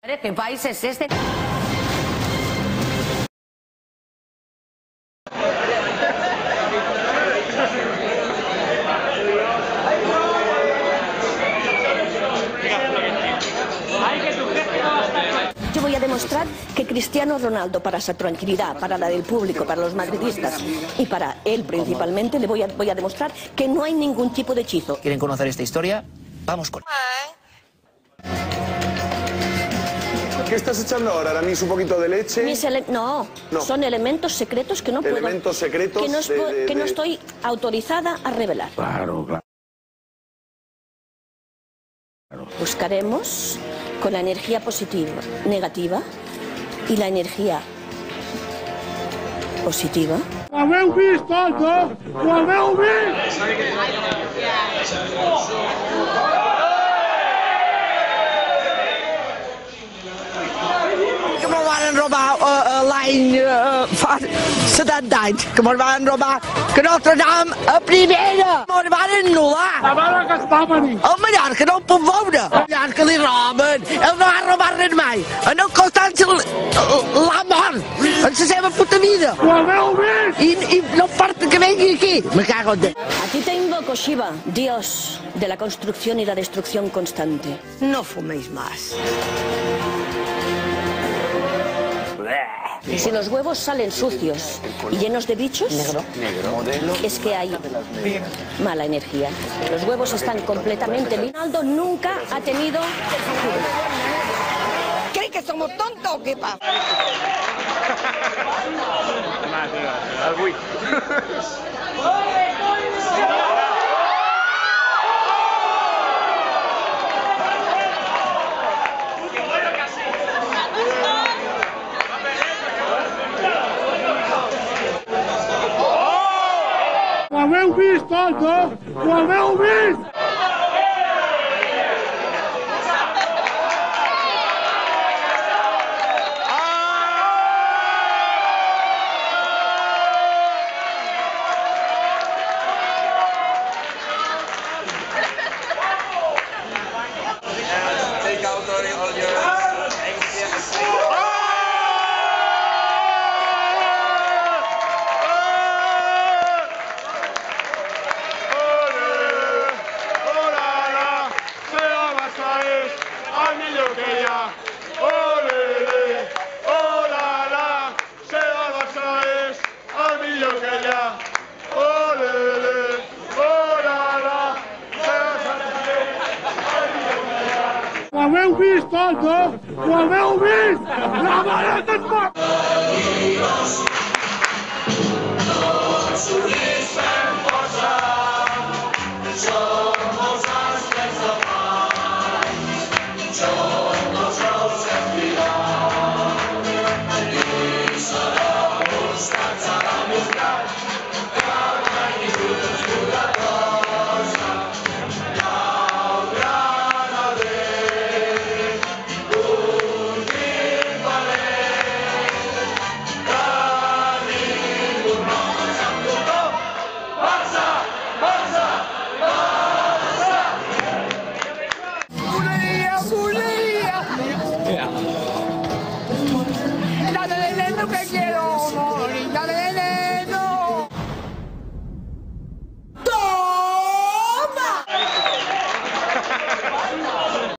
¿Qué país es este? Yo voy a demostrar que Cristiano Ronaldo, para su tranquilidad, para la del público, para los madridistas y para él principalmente, le voy a demostrar que no hay ningún tipo de hechizo. ¿Quieren conocer esta historia? Vamos con ¿Qué estás echando ahora? ¿Aramis un poquito de leche? No, son elementos secretos que no puedo... Elementos secretos que no estoy autorizada a revelar. Claro, claro. Buscaremos con la energía positiva, negativa y la energía positiva. Ho haveu vist, tots, no? Ho haveu vist! Que me'l van robar l'any fa 70 anys, que me'l van robar, que nosaltres anàvem a primera, me'l van anul·lar. A veure que està venint. El Mallorca no el puc veure. El Mallorca li roben, ell no ha robat res mai. En el Constància l'ha mort, en la seva puta vida. Ho haveu vist? I no importa que vengui aquí, me cago en Déu. A ti te invoco, Shiva, Dios de la construcción y la destrucción constante. No fuméis más. Si los huevos salen sucios y llenos de bichos, es que hay mala energía. Los huevos están completamente... Ronaldo nunca ha tenido... ¿Creen que somos tontos o qué pasa? Ho haveu vist, tots, no? Ho haveu vist? Ho haveu vist, tots, no? Ho haveu vist? La mare que et